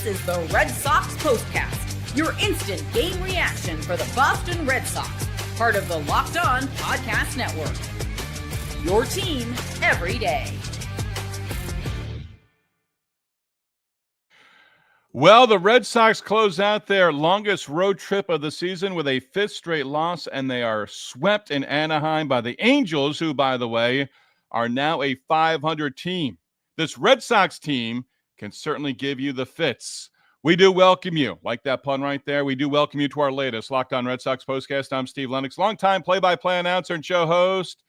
is the Red Sox POSTCAST, your instant game reaction for the Boston Red Sox, part of the Locked On Podcast Network. Your team every day. Well, the Red Sox close out their longest road trip of the season with a fifth straight loss, and they are swept in Anaheim by the Angels, who, by the way, are now a 500 team. This Red Sox team can certainly give you the fits. We do welcome you. Like that pun right there? We do welcome you to our latest Locked On Red Sox postcast. I'm Steve Lennox, longtime play-by-play announcer and show host.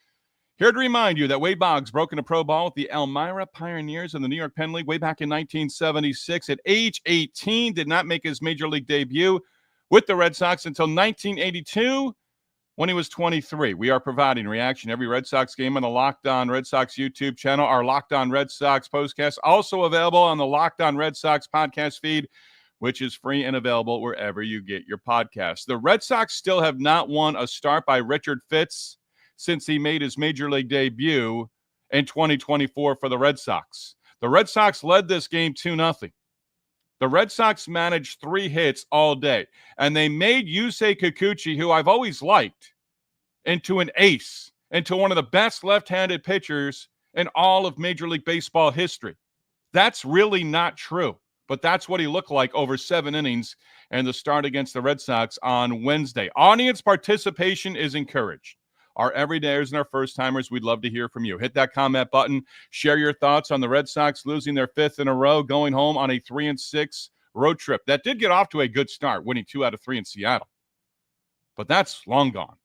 Here to remind you that Wade Boggs broke into pro ball with the Elmira Pioneers in the New York Penn League way back in 1976. At age 18, did not make his major league debut with the Red Sox until 1982 when he was 23. We are providing reaction every Red Sox game on the Locked On Red Sox YouTube channel. Our Locked On Red Sox postcast also available on the Locked On Red Sox podcast feed, which is free and available wherever you get your podcasts. The Red Sox still have not won a start by Richard Fitts since he made his major league debut in 2024 for the Red Sox. The Red Sox led this game 2-0. The Red Sox managed 3 hits all day, and they made Yusei Kikuchi, who I've always liked, into an ace, into one of the best left-handed pitchers in all of Major League Baseball history. That's really not true, but that's what he looked like over 7 innings in the start against the Red Sox on Wednesday. Audience participation is encouraged. Our everydayers and our first-timers, we'd love to hear from you. Hit that comment button. Share your thoughts on the Red Sox losing their 5th in a row, going home on a 3-6 road trip. That did get off to a good start, winning 2 out of 3 in Seattle. But that's long gone.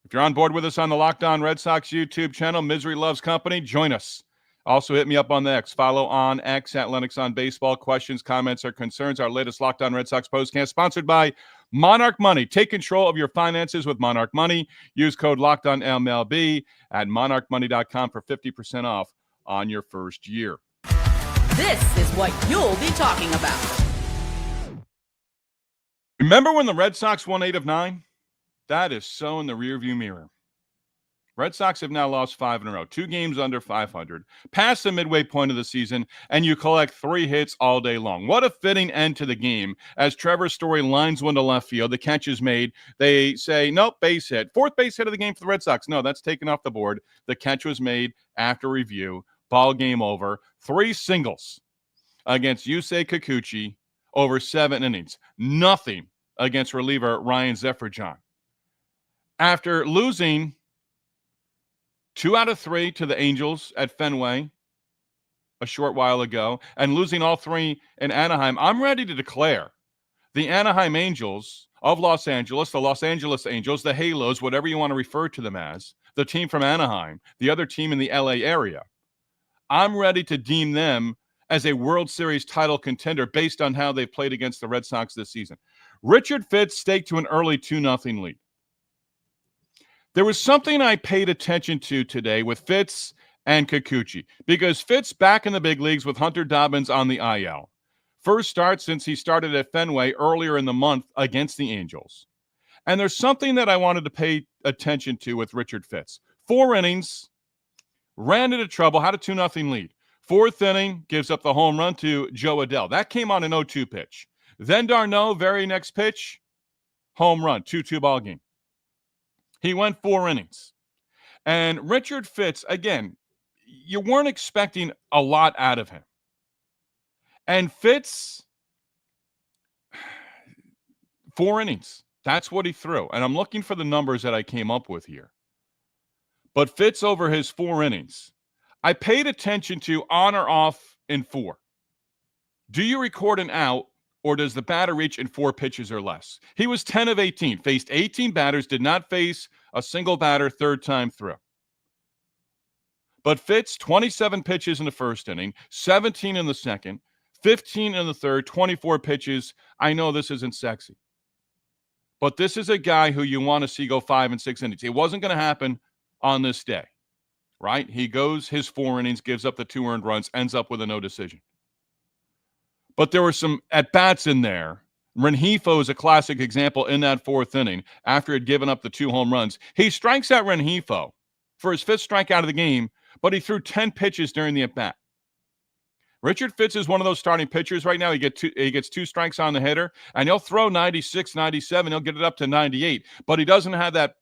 If you're on board with us on the Locked On Red Sox YouTube channel, Misery Loves Company, join us. Also, hit me up on the X. Follow on X at Lennox on Baseball. Questions, comments, or concerns. Our latest Locked On Red Sox postcast sponsored by Monarch Money. Take control of your finances with Monarch Money. Use code LOCKEDONMLB at monarchmoney.com for 50% off on your first year. This is what you'll be talking about. Remember when the Red Sox won 8 of 9? That is so in the rearview mirror. Red Sox have now lost 5 in a row, 2 games under 500, past the midway point of the season, and you collect 3 hits all day long. What a fitting end to the game as Trevor Story lines one to left field. The catch is made. They say, nope, base hit. 4th base hit of the game for the Red Sox. No, that's taken off the board. The catch was made after review. Ball game over. 3 singles against Yusei Kikuchi over 7 innings. Nothing against reliever Ryan Zephyr-John. After losing 2 out of 3 to the Angels at Fenway a short while ago, and losing all 3 in Anaheim, I'm ready to declare the Anaheim Angels of Los Angeles, the Los Angeles Angels, the Halos, whatever you want to refer to them as, the team from Anaheim, the other team in the LA area. I'm ready to deem them as a World Series title contender based on how they've played against the Red Sox this season. Richard Fitts staked to an early 2-0 lead. There was something I paid attention to today with Fitts and Kikuchi, because Fitts back in the big leagues with Hunter Dobbins on the IL. First start since he started at Fenway earlier in the month against the Angels. And there's something that I wanted to pay attention to with Richard Fitts. 4 innings, ran into trouble, had a 2-0 lead. 4th inning, gives up the home run to Jo Adell. That came on an 0-2 pitch. Then Darno, very next pitch, home run, 2-2 ball game. He went 4 innings. And Richard Fitts, again, you weren't expecting a lot out of him. And Fitts, 4 innings. That's what he threw. And I'm looking for the numbers that I came up with here. But Fitts over his 4 innings, I paid attention to on or off in 4. Do you record an out, or does the batter reach in 4 pitches or less? He was 10 of 18, faced 18 batters, did not face a single batter 3rd time through. But Fitts, 27 pitches in the 1st inning, 17 in the 2nd, 15 in the 3rd, 24 pitches. I know this isn't sexy. But this is a guy who you want to see go 5 and 6 innings. It wasn't going to happen on this day, right? He goes his 4 innings, gives up the 2 earned runs, ends up with a no decision. But there were some at-bats in there. Rengifo is a classic example in that 4th inning after he had given up the 2 home runs. He strikes out Rengifo for his 5th strikeout of the game, but he threw 10 pitches during the at-bat. Richard Fitz is one of those starting pitchers right now. He gets 2 strikes on the hitter, and he'll throw 96, 97. He'll get it up to 98, but he doesn't have that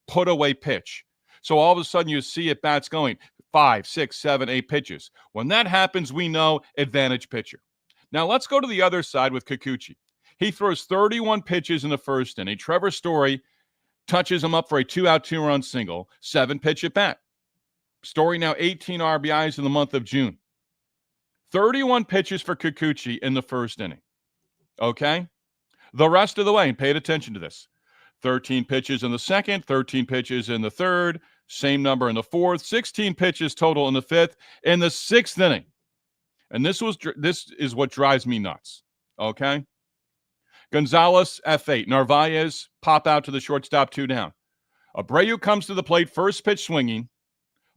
put-away pitch. So all of a sudden you see at bats going 5, 6, 7, 8 pitches. When that happens, we know advantage pitcher. Now let's go to the other side with Kikuchi. He throws 31 pitches in the first inning. Trevor Story touches him up for a 2-out, 2-run single, 7-pitch at bat. Story now 18 RBIs in the month of June. 31 pitches for Kikuchi in the first inning. Okay? The rest of the way, and paid attention to this. 13 pitches in the second, 13 pitches in the third, same number in the fourth, 16 pitches total in the fifth, in the sixth inning. And this is what drives me nuts. Okay? Gonzalez, F8. Narvaez, pop out to the shortstop, 2 down. Abreu comes to the plate, first pitch swinging,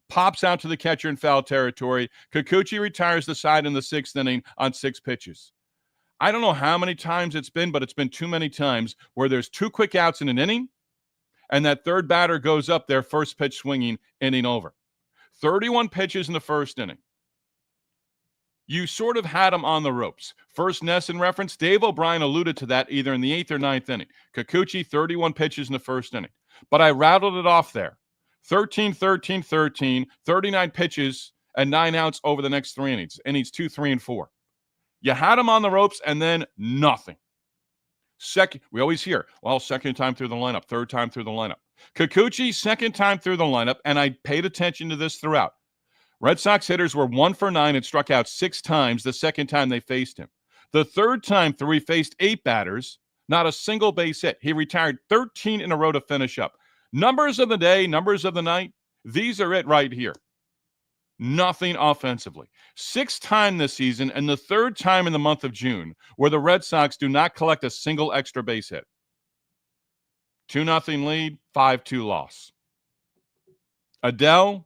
pops out to the catcher in foul territory. Kikuchi retires the side in the sixth inning on 6 pitches. I don't know how many times it's been, but it's been too many times where there's 2 quick outs in an inning, and that third batter goes up there, first pitch swinging, inning over. 31 pitches in the first inning. You sort of had him on the ropes. First Nesson reference, Dave O'Brien alluded to that either in the 8th or 9th inning. Kikuchi, 31 pitches in the first inning. But I rattled it off there. 13, 13, 13, 39 pitches, and 9 outs over the next 3 innings. Innings 2, 3, and 4. You had him on the ropes, and then nothing. Second, we always hear, well, second time through the lineup, third time through the lineup. Kikuchi, second time through the lineup, and I paid attention to this throughout. Red Sox hitters were 1 for 9 and struck out 6 times the second time they faced him. The third time through, he faced 8 batters, not a single base hit. He retired 13 in a row to finish up. Numbers of the day, numbers of the night, these are it right here. Nothing offensively. 6th time this season and the 3rd time in the month of June where the Red Sox do not collect a single extra base hit. 2-0 lead, 5-2 loss. Adell,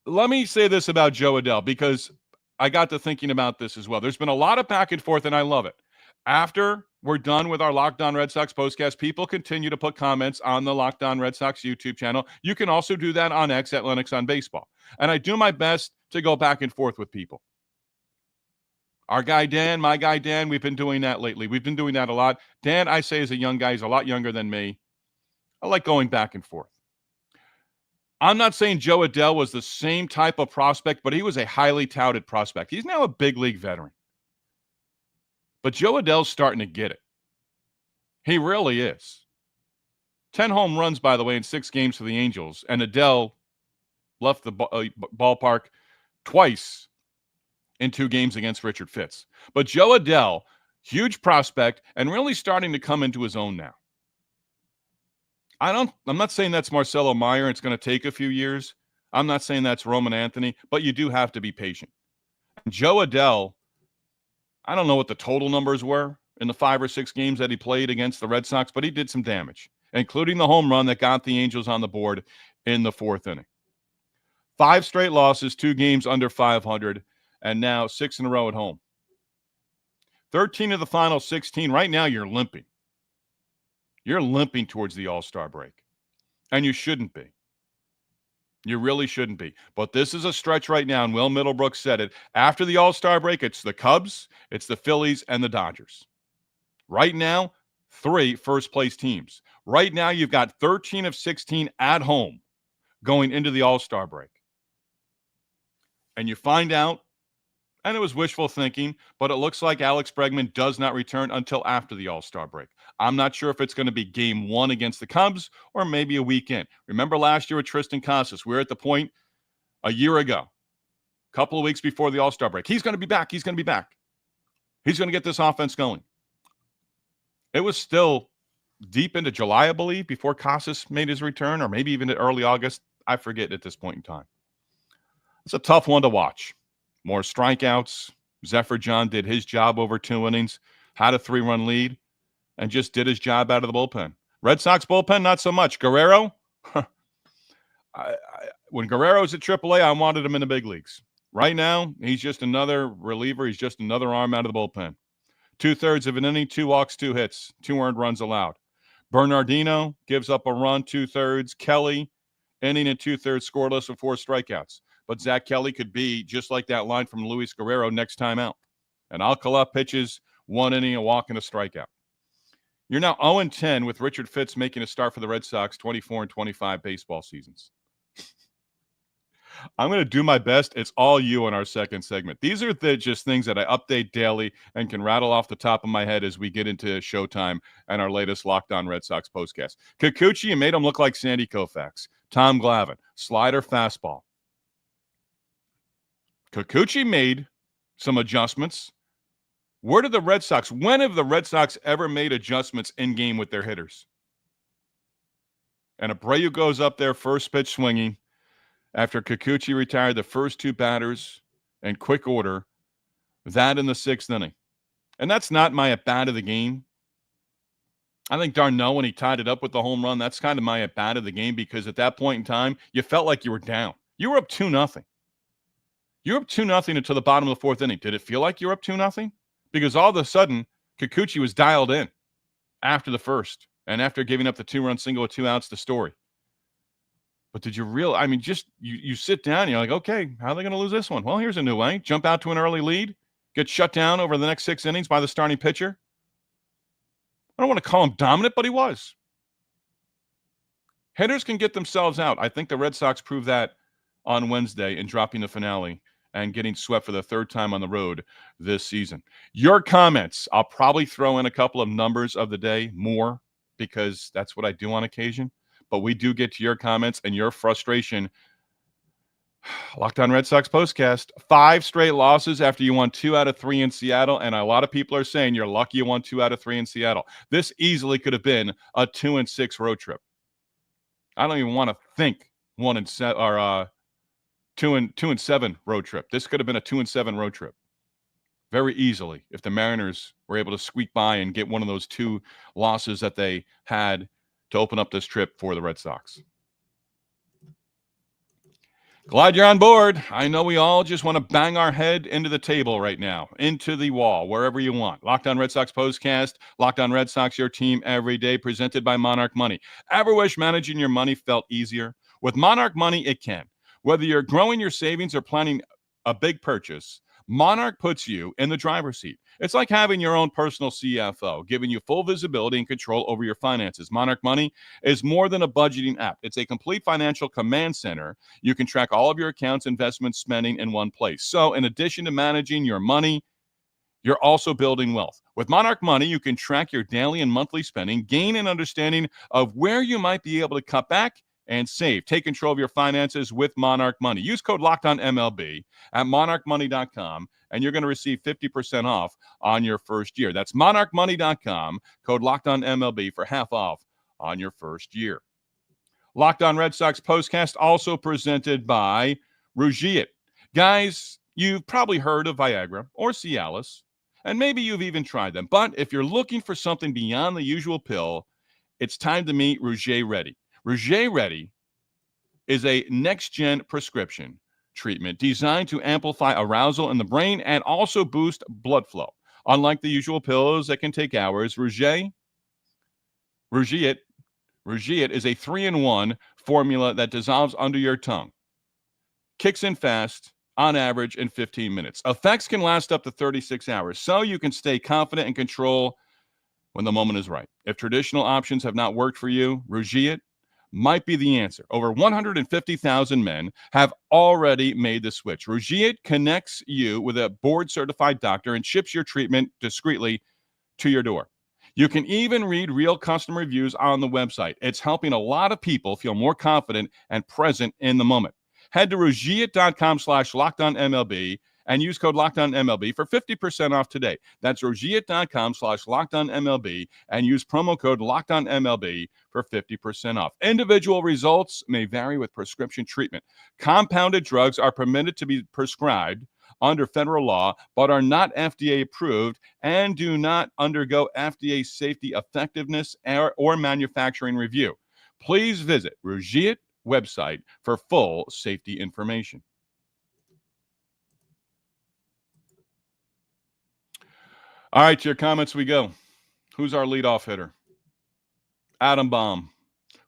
let me say this about Jo Adell because I got to thinking about this as well. There's been a lot of back and forth, and I love it. After we're done with our Locked On Red Sox postcast, people continue to put comments on the Locked On Red Sox YouTube channel. You can also do that on X at Lennox on Baseball. And I do my best to go back and forth with people. Our guy Dan, my guy Dan, we've been doing that lately. We've been doing that a lot. Dan, I say, is a young guy. He's a lot younger than me. I like going back and forth. I'm not saying Jo Adell was the same type of prospect, but he was a highly touted prospect. He's now a big league veteran. But Jo Adell's starting to get it. He really is. 10 home runs, by the way, in 6 games for the Angels. And Adell left the ballpark twice in 2 games against Richard Fitz. But Jo Adell, huge prospect, and really starting to come into his own now. I'm not saying that's Marcelo Meyer. It's going to take a few years. I'm not saying that's Roman Anthony, but you do have to be patient. Jo Adell, I don't know what the total numbers were in the 5 or 6 games that he played against the Red Sox, but he did some damage, including the home run that got the Angels on the board in the 4th inning. 5 straight losses, 2 games under 500, and now 6 in a row at home. 13 of the final 16. Right now, you're limping. You're limping towards the All-Star break, and you shouldn't be. You really shouldn't be. But this is a stretch right now, and Will Middlebrook said it. After the All-Star break, it's the Cubs, it's the Phillies, and the Dodgers. Right now, 3 first-place teams. Right now, you've got 13 of 16 at home going into the All-Star break. And you find out, and it was wishful thinking, but it looks like Alex Bregman does not return until after the All-Star break. I'm not sure if it's going to be game 1 against the Cubs or maybe a weekend. Remember last year with Tristan Casas, we were at the point a year ago, a couple of weeks before the All-Star break. He's going to be back. He's going to be back. He's going to get this offense going. It was still deep into July, I believe, before Casas made his return, or maybe even early August. I forget at this point in time. It's a tough one to watch. More strikeouts. Zephyr John did his job over 2 innings, had a 3-run lead, and just did his job out of the bullpen. Red Sox bullpen, not so much. Guerrero, when Guerrero's at AAA, I wanted him in the big leagues. Right now, he's just another reliever. He's just another arm out of the bullpen. 2/3 of an inning, 2 walks, 2 hits, 2 earned runs allowed. Bernardino gives up a run, 2/3. Kelly, inning and 2/3 scoreless with 4 strikeouts. but Zach Kelly could be just like that line from Luis Guerrero next time out. And Alcala pitches 1 inning, a walk, and a strikeout. You're now 0-10 with Richard Fitz making a start for the Red Sox 24 and 25 baseball seasons. I'm going to do my best. It's all you in our second segment. These are just things that I update daily and can rattle off the top of my head as we get into Showtime and our latest Locked On Red Sox postcast. Kikuchi made him look like Sandy Koufax. Tom Glavine, slider, fastball. Kikuchi made some adjustments. When have the Red Sox ever made adjustments in-game with their hitters? And Abreu goes up there, first pitch swinging. After Kikuchi retired the first 2 batters in quick order, that in the 6th inning. And that's not my at-bat of the game. I think Darno, when he tied it up with the home run, that's kind of my at-bat of the game because at that point in time, you felt like you were down. You were up 2-0. You were up 2-0 until the bottom of the 4th inning. Did it feel like you were up 2-0? Because all of a sudden, Kikuchi was dialed in after the first and after giving up the 2-run single with 2 outs to Story. But did you you sit down and you're like, okay, how are they going to lose this one? Well, here's a new way. Jump out to an early lead, get shut down over the next 6 innings by the starting pitcher. I don't want to call him dominant, but he was. Hitters can get themselves out. I think the Red Sox proved that on Wednesday in dropping the finale and getting swept for the 3rd time on the road this season. Your comments, I'll probably throw in a couple of numbers of the day more because that's what I do on occasion. But we do get to your comments and your frustration. Locked On Red Sox postcast. 5 straight losses after you won 2 out of 3 in Seattle. And a lot of people are saying you're lucky you won 2 out of 3 in Seattle. This easily could have been a 2-6 road trip. I don't even want to think 1-7 or 2-7 road trip. This could have been a 2-7 road trip. Very easily if the Mariners were able to squeak by and get one of those 2 losses that they had to open up this trip for the Red Sox. Glad you're on board. I know we all just want to bang our head into the table right now, into the wall, wherever you want. Locked On Red Sox postcast, Locked On Red Sox, your team every day, presented by Monarch Money. Ever wish managing your money felt easier? With Monarch Money, it can. Whether you're growing your savings or planning a big purchase, Monarch puts you in the driver's seat. It's like having your own personal CFO, giving you full visibility and control over your finances. Monarch Money is more than a budgeting app. It's a complete financial command center. You can track all of your accounts, investments, spending in one place. So in addition to managing your money, you're also building wealth. With Monarch Money, you can track your daily and monthly spending, gain an understanding of where you might be able to cut back and save. Take control of your finances with Monarch Money. Use code LOCKEDONMLB at monarchmoney.com, and you're going to receive 50% off on your first year. That's monarchmoney.com, code LOCKEDONMLB for half off on your first year. Locked On Red Sox postcast also presented by Rugiet. Guys, you've probably heard of Viagra or Cialis, and maybe you've even tried them. But if you're looking for something beyond the usual pill, it's time to meet Rugiet Ready. Rugiet Ready is a next-gen prescription treatment designed to amplify arousal in the brain and also boost blood flow. Unlike the usual pills that can take hours, Rugiet is a 3-in-1 formula that dissolves under your tongue. Kicks in fast, on average, in 15 minutes. Effects can last up to 36 hours, so you can stay confident and control when the moment is right. If traditional options have not worked for you, Rugiet might be the answer. Over 150,000 men have already made the switch. Rugiet connects you with a board-certified doctor and ships your treatment discreetly to your door. You can even read real customer reviews on the website. It's helping a lot of people feel more confident and present in the moment. Head to Rugiet.com/LockedOnMLB and use code LockedOnMLB for 50% off today. That's Rugiet.com/LockedOnMLB and use promo code LockedOnMLB for 50% off. Individual results may vary with prescription treatment. Compounded drugs are permitted to be prescribed under federal law, but are not FDA approved and do not undergo FDA safety effectiveness or manufacturing review. Please visit Rugiet website for full safety information. All right, to your comments we go. Who's our leadoff hitter? Adam Baum.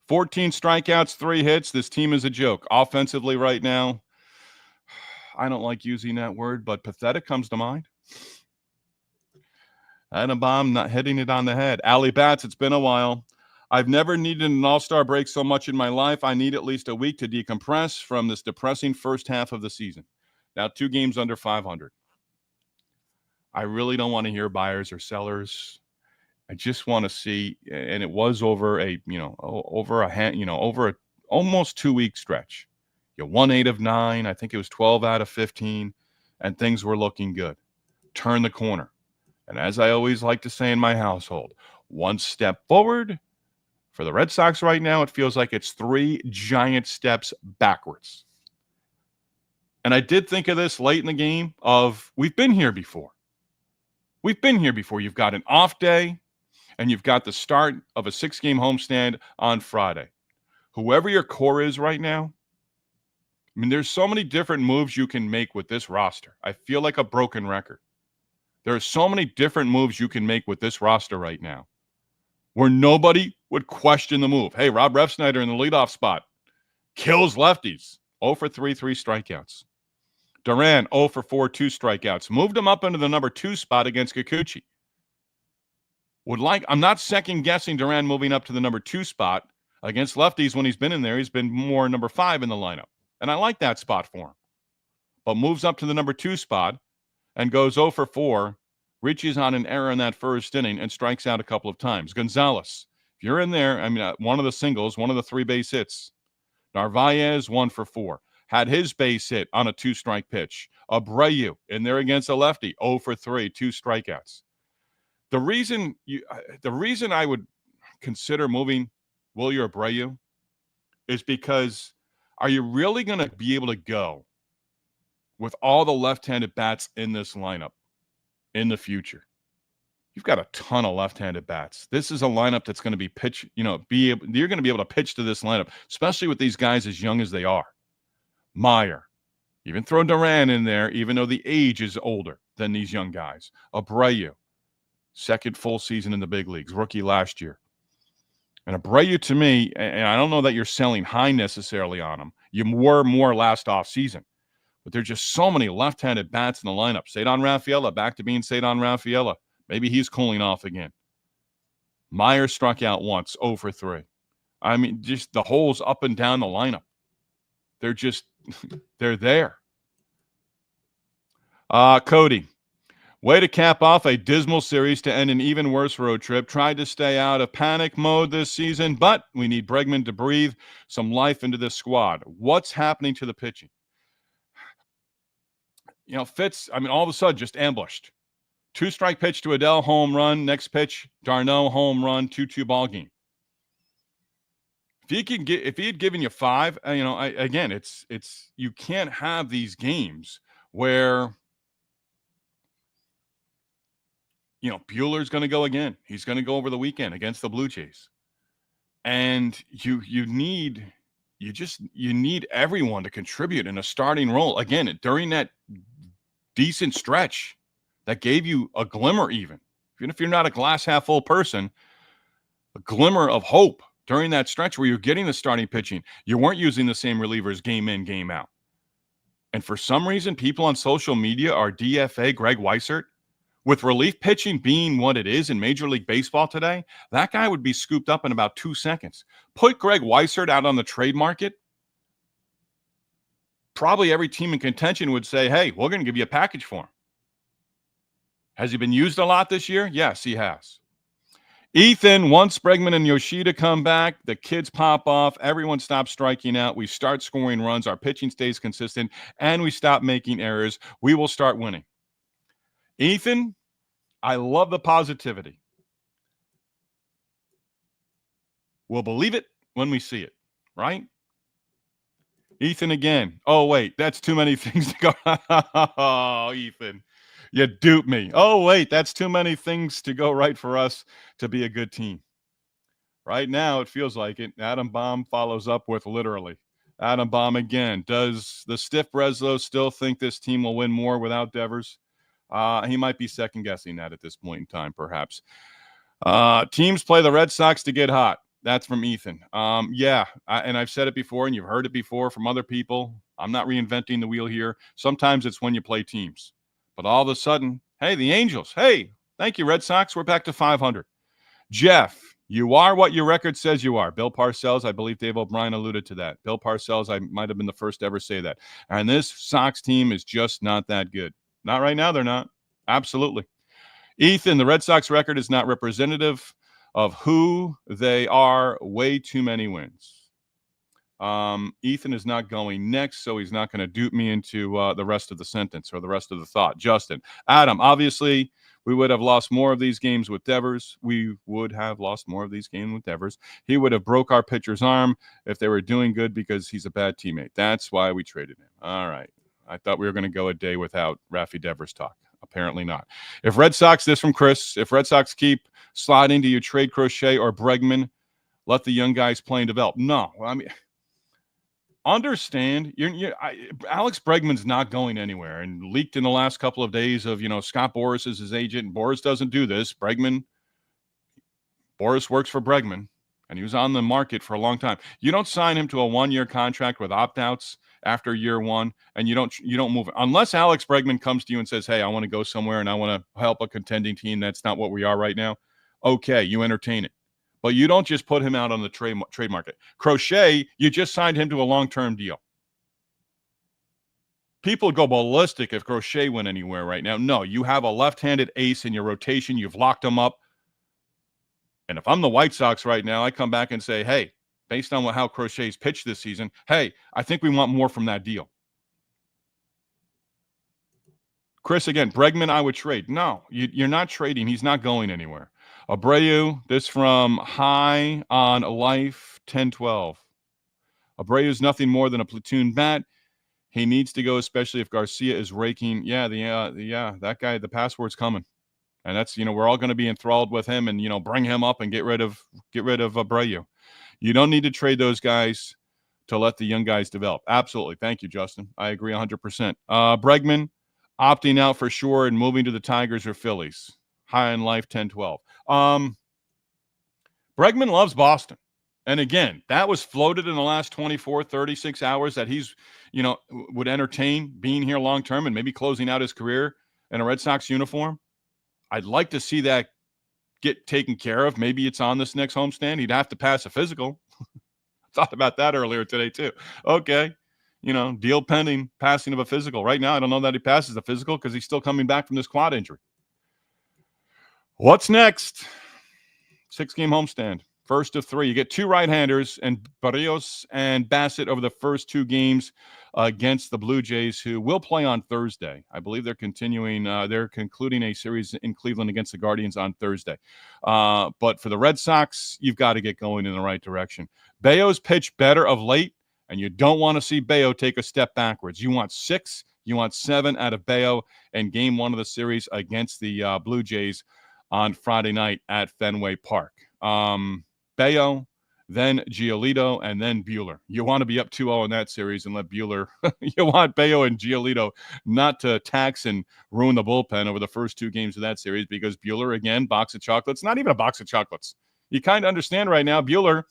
14 strikeouts, 3 hits. This team is a joke. Offensively right now, I don't like using that word, but pathetic comes to mind. Adam Bomb not hitting it on the head. Allie Batts, it's been a while. I've never needed an all-star break so much in my life. I need at least a week to decompress from this depressing first half of the season. Now 2 games under 500. I really don't want to hear buyers or sellers. I just want to see, and it was over a almost 2-week stretch. You won 8 of 9. I think it was 12 out of 15, and things were looking good. Turn the corner. And as I always like to say in my household, 1 step forward. For the Red Sox right now, it feels like it's 3 giant steps backwards. And I did think of this late in the game of we've been here before. We've been here before. You've got an off day, and you've got the start of a 6-game homestand on Friday. Whoever your core is right now, I mean, there's so many different moves you can make with this roster. I feel like a broken record. There are so many different moves you can make with this roster right now where nobody would question the move. Hey, Rob Refsnyder in the leadoff spot kills lefties. 0 for 3 strikeouts. Duran, 0 for 4, 2 strikeouts. Moved him up into the number 2 spot against Kikuchi. I'm not second-guessing Duran moving up to the number 2 spot against lefties when he's been in there. He's been more number 5 in the lineup. And I like that spot for him. But moves up to the number 2 spot and goes 0 for 4, reaches on an error in that first inning and strikes out a couple of times. Gonzalez, if you're in there, I mean, one of the singles, one of the 3 base hits. Narvaez, 1 for 4. Had his base hit on a 2-strike pitch. Abreu in there against a lefty, 0 for 3, 2 strikeouts. The reason I would consider moving Wilyer Abreu is because are you really going to be able to go with all the left-handed bats in this lineup in the future? You've got a ton of left-handed bats. This is a lineup that's going to be you're going to be able to pitch to this lineup, especially with these guys as young as they are. Meyer, even throw Duran in there, even though the age is older than these young guys. Abreu, second full season in the big leagues, rookie last year. And Abreu, to me, and I don't know that you're selling high necessarily on him. You were more last offseason. But there's just so many left-handed bats in the lineup. Cedar Rafaela back to being Cedar Rafaela. Maybe he's cooling off again. Meyer struck out once, 0 for 3. I mean, just the holes up and down the lineup. They're there. Cody, way to cap off a dismal series to end an even worse road trip. Tried to stay out of panic mode this season, but we need Bregman to breathe some life into this squad. What's happening to the pitching? Fitz, all of a sudden just ambushed. 2-strike pitch to Adell, home run. Next pitch, Darno, home run, 2-2 ball game. If he had given you 5, it's you can't have these games where Buehler's going to go again. He's going to go over the weekend against the Blue Jays, and you need everyone to contribute in a starting role again during that decent stretch that gave you a glimmer, even if you're not a glass half full person, a glimmer of hope during that stretch where you're getting the starting pitching. You weren't using the same relievers game in, game out. And for some reason, people on social media are DFA Greg Weissert. With relief pitching being what it is in Major League Baseball today, that guy would be scooped up in about 2 seconds. Put Greg Weissert out on the trade market. Probably every team in contention would say, hey, we're going to give you a package for him. Has he been used a lot this year? Yes, he has. Ethan, once Bregman and Yoshida come back, the kids pop off, everyone stops striking out, we start scoring runs, our pitching stays consistent, and we stop making errors, we will start winning. Ethan, I love the positivity. We'll believe it when we see it, right? Ethan again. Oh, wait, that's too many things to go. Oh, Ethan, you duped me. Oh, wait, that's too many things to go right for us to be a good team. Right now, it feels like it. Adam Baum follows up with literally. Adam Baum again. Does the stiff Breslow still think this team will win more without Devers? He might be second-guessing that at this point in time, perhaps. Teams play the Red Sox to get hot. That's from Ethan. Yeah, and I've said it before, and you've heard it before from other people. I'm not reinventing the wheel here. Sometimes it's when you play teams. But all of a sudden, hey, the Angels. Hey, thank you, Red Sox. We're back to 500. Jeff, you are what your record says you are. Bill Parcells, I believe Dave O'Brien alluded to that. Bill Parcells, I might have been the first to ever say that. And this Sox team is just not that good. Not right now, they're not. Absolutely. Ethan, the Red Sox record is not representative of who they are. Way too many wins. Ethan is not going next, so he's not going to dupe me into the rest of the sentence or the rest of the thought. Justin, Adam, obviously, we would have lost more of these games with Devers. We would have lost more of these games with Devers. He would have broke our pitcher's arm if they were doing good because he's a bad teammate. That's why we traded him. All right. I thought we were going to go a day without Raffy Devers talk. Apparently not. If Red Sox, this from Chris, if Red Sox keep sliding, do you trade Crochet or Bregman? Let the young guys play and develop. No. I mean, understand, Alex Bregman's not going anywhere, and leaked in the last couple of days of, Scott Boras is his agent. Boras doesn't do this. Boras works for Bregman, and he was on the market for a long time. You don't sign him to a 1-year contract with opt-outs after year one, and you don't move it. Unless Alex Bregman comes to you and says, hey, I want to go somewhere and I want to help a contending team. That's not what we are right now. Okay, you entertain it. But you don't just put him out on the trade market. Crochet, you just signed him to a long-term deal. People go ballistic if Crochet went anywhere right now. No, you have a left-handed ace in your rotation. You've locked him up. And if I'm the White Sox right now, I come back and say, hey, based on how Crochet's pitched this season, hey, I think we want more from that deal. Chris, again, Bregman, I would trade. No, you're not trading. He's not going anywhere. Abreu, this from High on Life 1012. Abreu's nothing more than a platoon bat. He needs to go, especially if Garcia is raking. Yeah, that guy, the password's coming. And that's, we're all going to be enthralled with him and, bring him up and get rid of Abreu. You don't need to trade those guys to let the young guys develop. Absolutely. Thank you, Justin. I agree 100%. Bregman, opting out for sure and moving to the Tigers or Phillies. High in Life 1012. Bregman loves Boston. And again, that was floated in the last 24, 36 hours that he's, would entertain being here long term and maybe closing out his career in a Red Sox uniform. I'd like to see that get taken care of. Maybe it's on this next homestand. He'd have to pass a physical. Thought about that earlier today too. Okay. Deal pending passing of a physical. Right now, I don't know that he passes the physical because he's still coming back from this quad injury. What's next? 6-game homestand. First of 3. You get 2 right-handers, and Barrios and Bassett over the first 2 games against the Blue Jays, who will play on Thursday. I believe they're concluding a series in Cleveland against the Guardians on Thursday. But for the Red Sox, you've got to get going in the right direction. Bayo's pitched better of late, and you don't want to see Bayo take a step backwards. You want 6, you want 7 out of Bayo in game 1 of the series against the Blue Jays on Friday night at Fenway Park. Bayo, then Giolito, and then Buehler. You want to be up 2-0 in that series and let Buehler – you want Bayo and Giolito not to tax and ruin the bullpen over the first 2 games of that series because Buehler, again, box of chocolates. Not even a box of chocolates. You kind of understand right now Buehler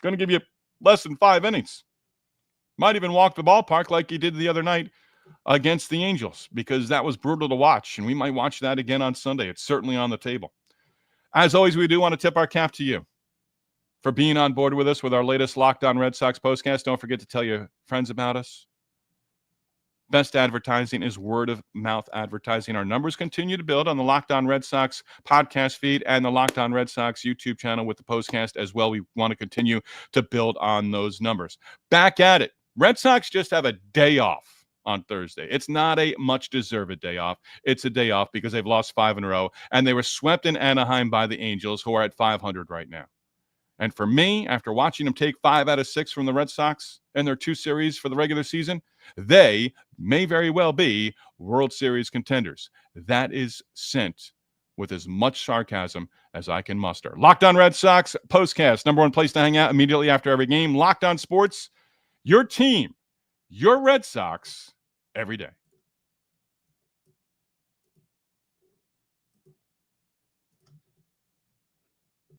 going to give you less than 5 innings. Might even walk the ballpark like he did the other night against the Angels because that was brutal to watch, and we might watch that again on Sunday. It's certainly on the table. As always, we do want to tip our cap to you for being on board with us with our latest Locked On Red Sox postcast. Don't forget to tell your friends about us. Best advertising is word-of-mouth advertising. Our numbers continue to build on the Locked On Red Sox podcast feed and the Locked On Red Sox YouTube channel with the postcast as well. We want to continue to build on those numbers. Back at it. Red Sox just have a day off on Thursday. It's not a much-deserved day off. It's a day off because they've lost 5 in a row, and they were swept in Anaheim by the Angels, who are at 500 right now. And for me, after watching them take 5 out of 6 from the Red Sox in their 2 series for the regular season, they may very well be World Series contenders. That is sent with as much sarcasm as I can muster. Locked On Red Sox postcast, number 1 place to hang out immediately after every game. Locked On Sports, your team, your Red Sox, every day.